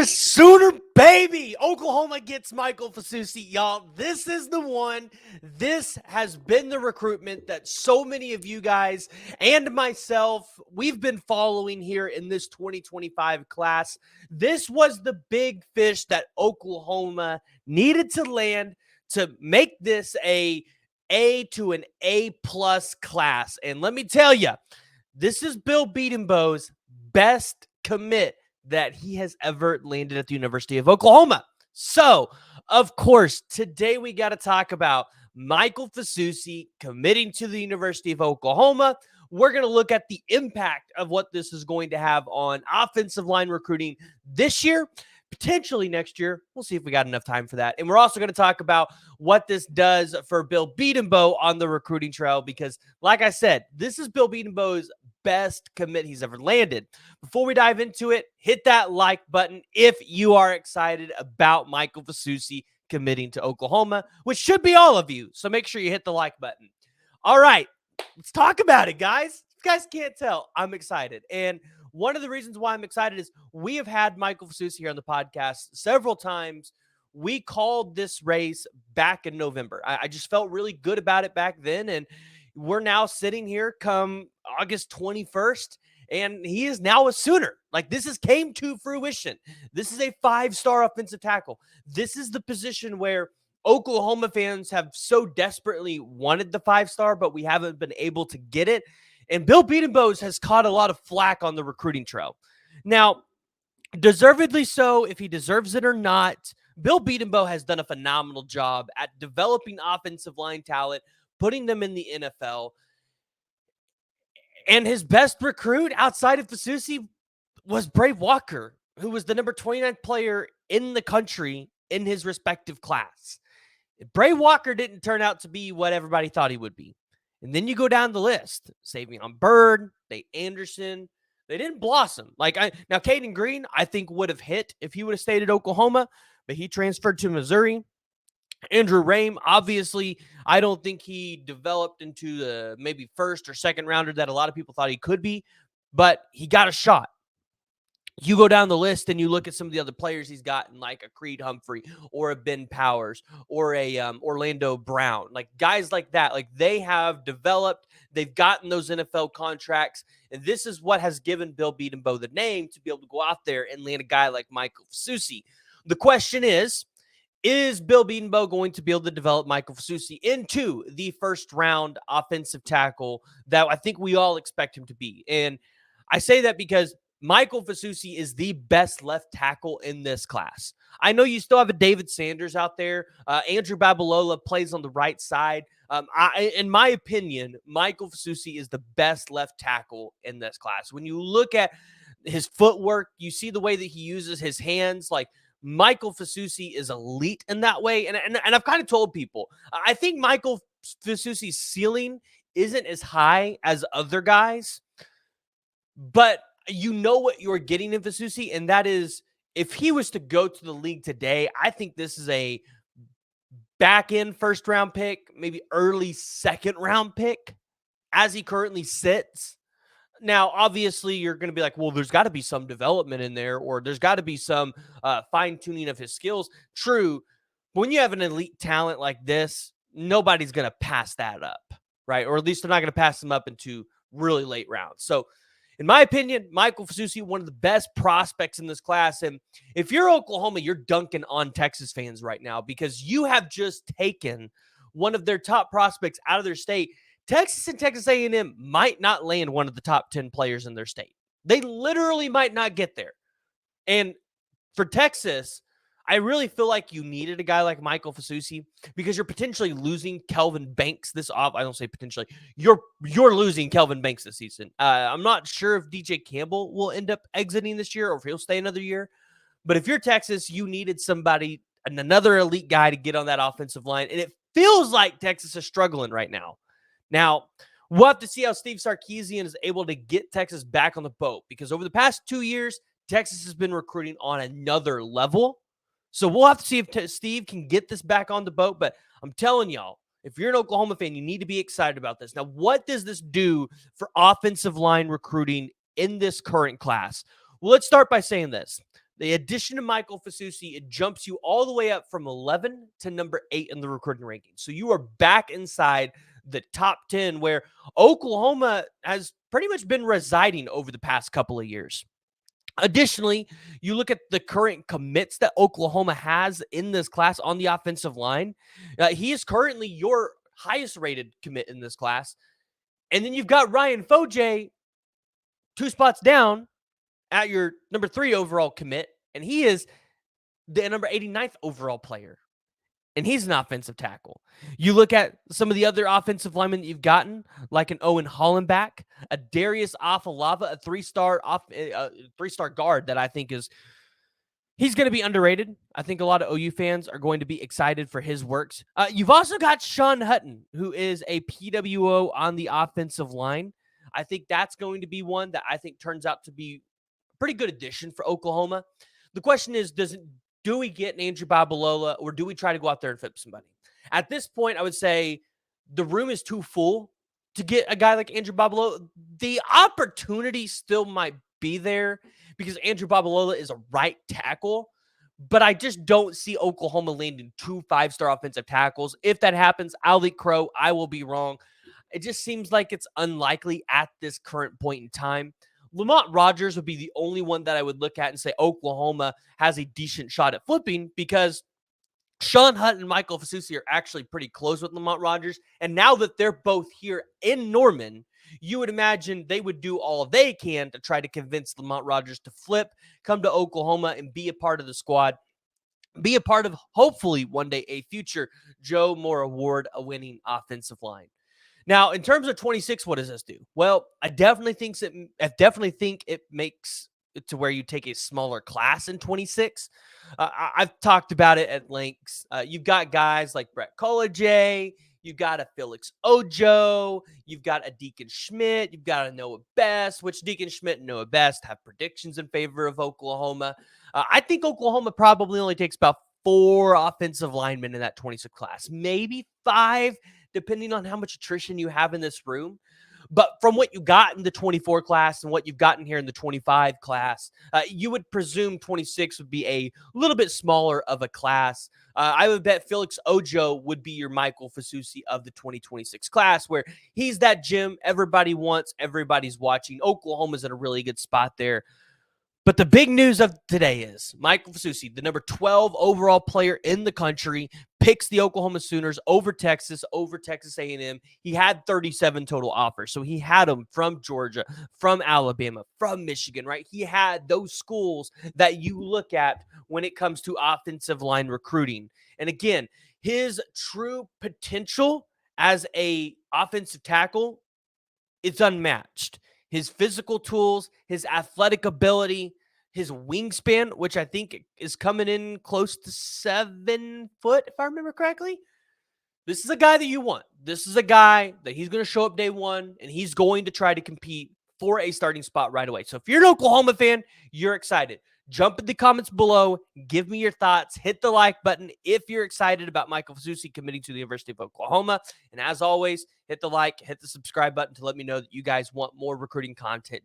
Sooner, baby! Oklahoma gets Michael Fasusi. Y'all, this is the one. This has been the recruitment that so many of you guys and myself, we've been following here in this 2025 class. This was the big fish that Oklahoma needed to land to make this a to an A+ class. And let me tell you, this is Bill Bedenbaugh's best commit that he has ever landed at the University of Oklahoma. So, of course, today we got to talk about Michael Fasusi committing to the University of Oklahoma. We're going to look at the impact of what this is going to have on offensive line recruiting this year, potentially next year. We'll see if we got enough time for that. And we're also going to talk about what this does for Bill Bedenbaugh on the recruiting trail because, like I said, this is Bill Bedenbaugh's best commit he's ever landed. Before we dive into it, hit that like button if you are excited about Michael Fasusi committing to Oklahoma, which should be all of you. So make sure you hit the like button. All right, let's talk about it, guys. If you guys can't tell, I'm excited. And one of the reasons why I'm excited is we have had Michael Fasusi here on the podcast several times. We called this race back in November. I just felt really good about it back then. And we're now sitting here come August 21st, and he is now a Sooner. Like, this has came to fruition. This is a 5-star offensive tackle. This is the position where Oklahoma fans have so desperately wanted the 5-star, but we haven't been able to get it. And Bill Bedenbaugh has caught a lot of flack on the recruiting trail. Now, deservedly so, if he deserves it or not, Bill Bedenbaugh has done a phenomenal job at developing offensive line talent, putting them in the NFL. And his best recruit outside of Fasusi was Brave Walker, who was the number 29th player in the country in his respective class. Brave Walker didn't turn out to be what everybody thought he would be. And then you go down the list. Savion Byrd, Nate Anderson. They didn't blossom. Now, Caden Green, I think, would have hit if he would have stayed at Oklahoma, but he transferred to Missouri. Andrew Rame, obviously, I don't think he developed into the maybe first or second rounder that a lot of people thought he could be, but he got a shot. You go down the list and you look at some of the other players he's gotten, like a Creed Humphrey or a Ben Powers or a Orlando Brown, like guys like that. Like, they have developed, they've gotten those NFL contracts, and this is what has given Bill Bedenbaugh the name to be able to go out there and land a guy like Michael Fasusi. The question is Bill Bedenbaugh going to be able to develop Michael Fasusi into the first-round offensive tackle that I think we all expect him to be? And I say that because Michael Fasusi is the best left tackle in this class. I know you still have a David Sanders out there. Andrew Babalola plays on the right side. In my opinion, Michael Fasusi is the best left tackle in this class. When you look at his footwork, you see the way that he uses his hands. Like, Michael Fasusi is elite in that way. And I've kind of told people, I think Michael Fasusi's ceiling isn't as high as other guys, but you know what you're getting in Fasusi, and that is, if he was to go to the league today, I think this is a back-end first-round pick, maybe early second-round pick as he currently sits. Now, obviously, you're going to be like, well, there's got to be some development in there, or there's got to be some fine-tuning of his skills. True. But when you have an elite talent like this, nobody's going to pass that up, right? Or at least they're not going to pass him up into really late rounds. So, in my opinion, Michael Fasusi, one of the best prospects in this class. And if you're Oklahoma, you're dunking on Texas fans right now because you have just taken one of their top prospects out of their state. Texas and Texas A&M might not land one of the top 10 players in their state. They literally might not get there. And for Texas, I really feel like you needed a guy like Michael Fasusi because you're potentially losing Kelvin Banks this off. I don't say potentially. You're losing Kelvin Banks this season. I'm not sure if DJ Campbell will end up exiting this year or if he'll stay another year. But if you're Texas, you needed somebody, another elite guy to get on that offensive line. And it feels like Texas is struggling right now. Now, we'll have to see how Steve Sarkisian is able to get Texas back on the boat because over the past 2 years, Texas has been recruiting on another level. So we'll have to see if Steve can get this back on the boat. But I'm telling y'all, if you're an Oklahoma fan, you need to be excited about this. Now, what does this do for offensive line recruiting in this current class? Well, let's start by saying this. The addition of Michael Fasusi, it jumps you all the way up from 11 to number 8 in the recruiting rankings. So you are back inside the top 10, where Oklahoma has pretty much been residing over the past couple of years. Additionally, you look at the current commits that Oklahoma has in this class on the offensive line. He is currently your highest rated commit in this class. And then you've got Ryan Foje 2 spots down at your number 3 overall commit, and he is the number 89th overall player, and he's an offensive tackle. You look at some of the other offensive linemen that you've gotten, like an Owen Hollenbach, a Darius Afalava, a 3-star guard that I think he's going to be underrated. I think a lot of OU fans are going to be excited for his works. You've also got Sean Hutton, who is a PWO on the offensive line. I think that's going to be one that I think turns out to be a pretty good addition for Oklahoma. The question is, do we get an Andrew Babalola, or do we try to go out there and flip somebody? At this point, I would say the room is too full to get a guy like Andrew Babalola. The opportunity still might be there because Andrew Babalola is a right tackle, but I just don't see Oklahoma landing 2 5-star offensive tackles. If that happens, I'll eat crow. I will be wrong. It just seems like it's unlikely at this current point in time. Lamont Rogers would be the only one that I would look at and say Oklahoma has a decent shot at flipping, because Sean Hunt and Michael Fasusi are actually pretty close with Lamont Rogers. And now that they're both here in Norman, you would imagine they would do all they can to try to convince Lamont Rogers to flip, come to Oklahoma, and be a part of the squad, be a part of, hopefully, one day a future Joe Moore Award-winning offensive line. Now, in terms of 26, what does this do? Well, I definitely think it makes it to where you take a smaller class in 26. I've talked about it at length. You've got guys like Brett College, you've got a Felix Ojo, you've got a Deacon Schmidt, you've got a Noah Best, which Deacon Schmidt and Noah Best have predictions in favor of Oklahoma. I think Oklahoma probably only takes about 4 offensive linemen in that 26 class, maybe 5, depending on how much attrition you have in this room. But from what you got in the 24 class and what you've gotten here in the 25 class, you would presume 26 would be a little bit smaller of a class. I would bet Felix Ojo would be your Michael Fasusi of the 2026 class, where he's that gem everybody wants, everybody's watching. Oklahoma's in a really good spot there. But the big news of today is Michael Fasusi, the number 12 overall player in the country, picks the Oklahoma Sooners over Texas A&M. He had 37 total offers. So he had them from Georgia, from Alabama, from Michigan, right? He had those schools that you look at when it comes to offensive line recruiting. And again, his true potential as a offensive tackle, it's unmatched. His physical tools, his athletic ability, his wingspan, which I think is coming in close to 7 foot, if I remember correctly. This is a guy that you want. This is a guy that he's going to show up day one, and he's going to try to compete for a starting spot right away. So if you're an Oklahoma fan, you're excited. Jump in the comments below. Give me your thoughts. Hit the like button if you're excited about Michael Fasusi committing to the University of Oklahoma. And as always, hit the like, hit the subscribe button to let me know that you guys want more recruiting content.